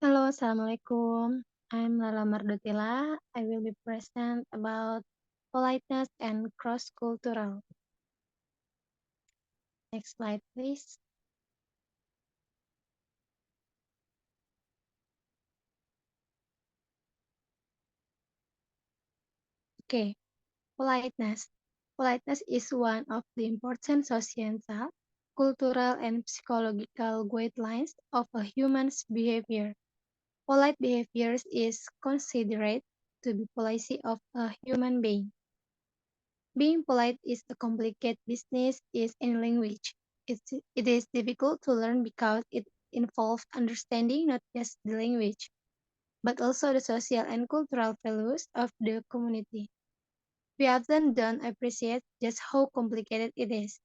Hello, Assalamualaikum. I'm Lala Mardutila. I will be present about politeness and cross-cultural. Next slide, please. Okay, politeness. Politeness is one of the important societal, cultural, and psychological guidelines of a human's behavior. Polite behaviors is considered to be policy of a human being. Being polite is a complicated business is in language. It is difficult to learn because it involves understanding not just the language, but also the social and cultural values of the community. We often don't appreciate just how complicated it is,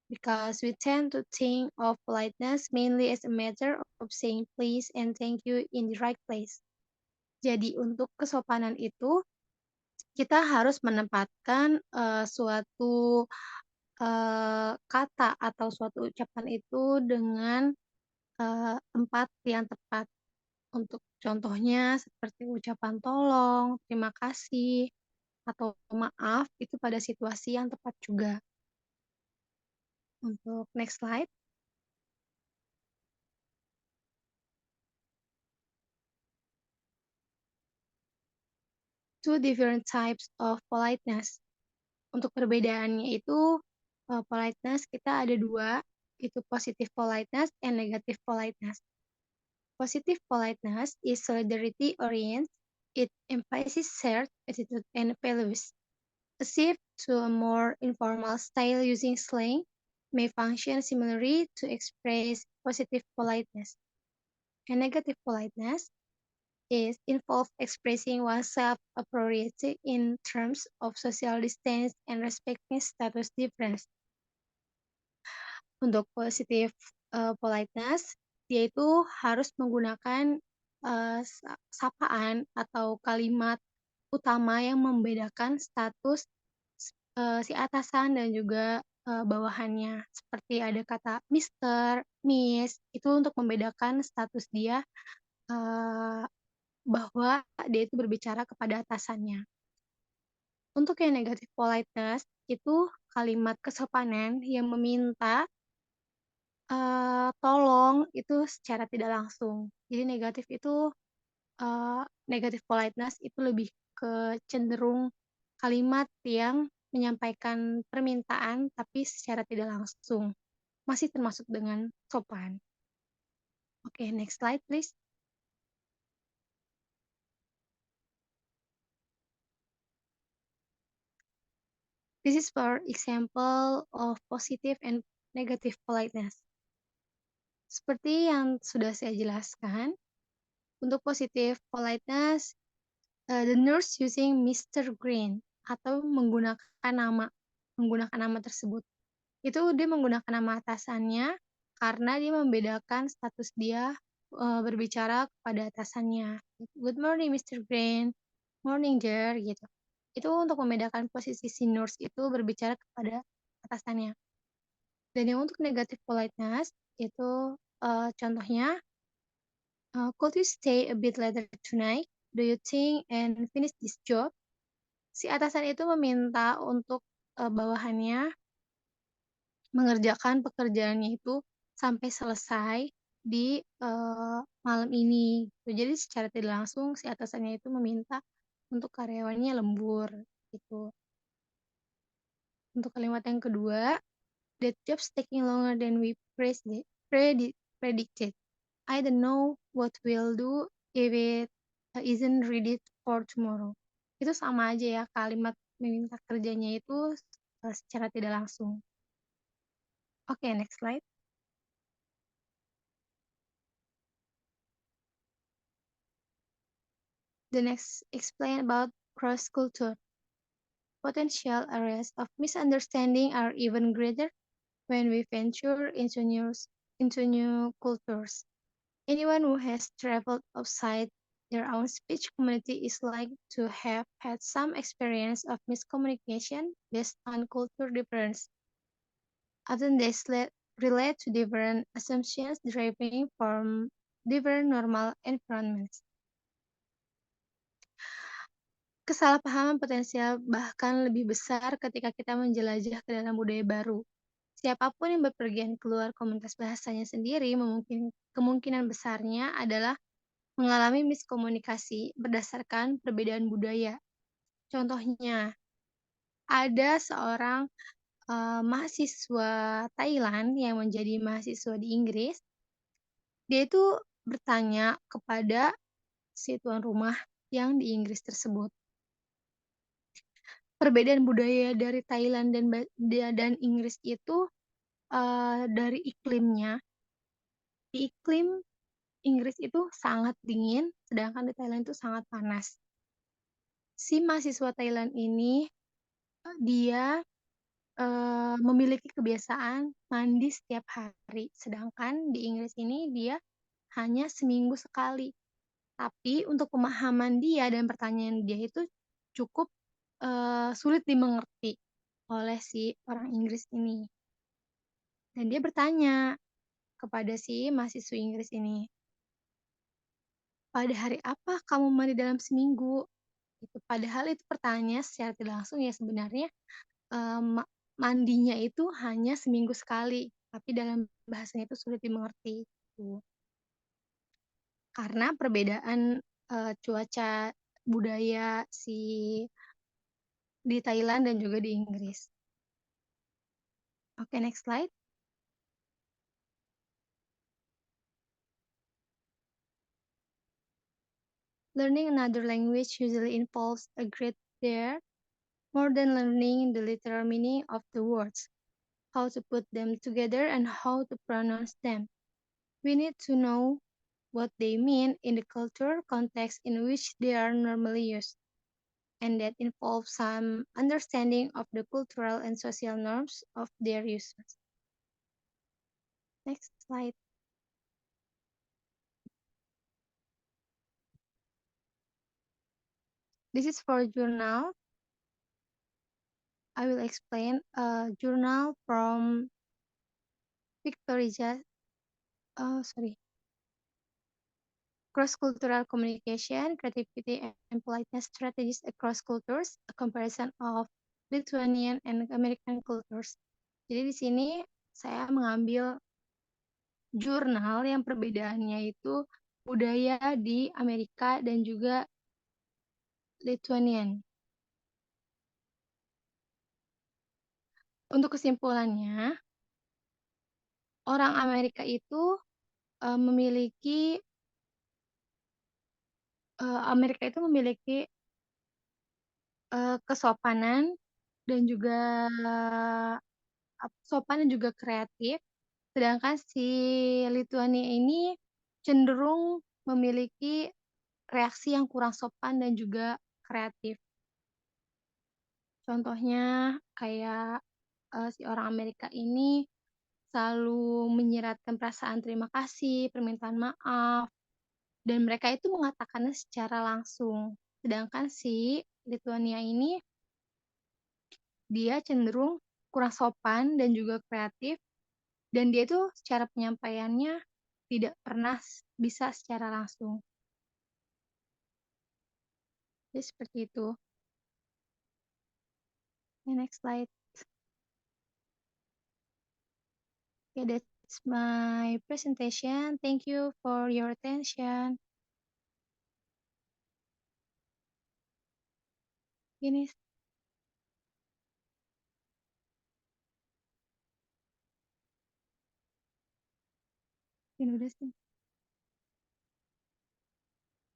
because we tend to think of politeness mainly as a matter of saying please and thank you in the right place. Jadi untuk kesopanan itu, kita harus menempatkan suatu kata atau suatu ucapan itu dengan, tempat yang tepat. Untuk contohnya seperti ucapan tolong, terima kasih, atau maaf itu pada situasi yang tepat juga. Untuk next slide. Two different types of politeness. Untuk perbedaannya itu, politeness kita ada dua, itu positive politeness and negative politeness. Positive politeness is solidarity-oriented. It emphasizes shared attitude and values. A shift to a more informal style using slang may function similarly to express positive politeness. And negative politeness is involved expressing oneself appropriately in terms of social distance and respecting status difference. Untuk positive politeness, dia itu harus menggunakan sapaan atau kalimat utama yang membedakan status si atasan dan juga bawahannya. Seperti ada kata Mister, Miss, itu untuk membedakan status dia bahwa dia itu berbicara kepada atasannya. Untuk yang negative politeness, itu kalimat kesopanan yang meminta tolong itu secara tidak langsung. Jadi negative politeness itu lebih ke cenderung kalimat yang menyampaikan permintaan tapi secara tidak langsung. Masih termasuk dengan sopan. Oke, next slide please. This is for example of positive and negative politeness. Seperti yang sudah saya jelaskan, untuk positive politeness, the nurse using Mr. Green atau menggunakan nama tersebut. Itu dia menggunakan nama atasannya karena dia membedakan status dia berbicara kepada atasannya. Good morning Mr. Green, morning dear gitu. Itu untuk membedakan posisi si nurse itu berbicara kepada atasannya. Dan yang untuk negative politeness itu contohnya, could you stay a bit later tonight? Do you think and finish this job? Si atasan itu meminta untuk bawahannya mengerjakan pekerjaannya itu sampai selesai di malam ini. Jadi secara tidak langsung si atasannya itu meminta untuk karyawannya lembur gitu. Untuk kalimat yang kedua, that job's taking longer than we predicted. I don't know what we'll do if it isn't ready for tomorrow. Itu sama aja ya, kalimat meminta kerjanya itu secara tidak langsung. Oke, next slide. The next explain about cross-culture. Potential areas of misunderstanding are even greater when we venture into new cultures. Anyone who has traveled outside their own speech community is likely to have had some experience of miscommunication based on culture difference. Often they relate to different assumptions deriving from different normal environments. Kesalahpahaman potensial bahkan lebih besar ketika kita menjelajah ke dalam budaya baru. Siapapun yang bepergian keluar komunitas bahasanya sendiri kemungkinan besarnya adalah mengalami miskomunikasi berdasarkan perbedaan budaya. Contohnya, ada seorang mahasiswa Thailand yang menjadi mahasiswa di Inggris. Dia itu bertanya kepada si tuan rumah yang di Inggris tersebut. Perbedaan budaya dari Thailand dan Inggris itu dari iklimnya. Di iklim Inggris itu sangat dingin, sedangkan di Thailand itu sangat panas. Si mahasiswa Thailand ini dia memiliki kebiasaan mandi setiap hari, sedangkan di Inggris ini dia hanya seminggu sekali. Tapi untuk pemahaman dia dan pertanyaan dia itu cukup sulit dimengerti oleh si orang Inggris ini. Dan dia bertanya kepada si mahasiswa Inggris ini, "Pada hari apa kamu mandi dalam seminggu?" Gitu. Padahal itu pertanyaan secara tidak langsung ya sebenarnya eee, ma mandinya itu hanya seminggu sekali, tapi dalam bahasanya itu sulit dimengerti, gitu. Karena perbedaan, cuaca budaya di Thailand dan juga di Inggris. Oke, next slide. Learning another language usually involves a great deal more than learning the literal meaning of the words, how to put them together, and how to pronounce them. We need to know what they mean in the cultural context in which they are normally used, and that involves some understanding of the cultural and social norms of their users. Next slide. This is for journal. I will explain a journal from Victoria, cross-cultural communication, creativity, and politeness strategies across cultures, a comparison of Lithuanian and American cultures. Jadi di sini saya mengambil jurnal yang perbedaannya itu budaya di Amerika dan juga Lithuanian. Untuk kesimpulannya, orang Amerika itu memiliki kesopanan dan juga sopan dan juga kreatif, sedangkan si Lituania ini cenderung memiliki reaksi yang kurang sopan dan juga kreatif. Contohnya kayak si orang Amerika ini selalu menyiratkan perasaan terima kasih, permintaan maaf, dan mereka itu mengatakannya secara langsung. Sedangkan si Lituania ini dia cenderung kurang sopan dan juga kreatif, dan dia itu secara penyampaiannya tidak pernah bisa secara langsung. Jadi seperti itu. Next slide. Okay, that's my presentation. Thank you for your attention. Ini udah sih.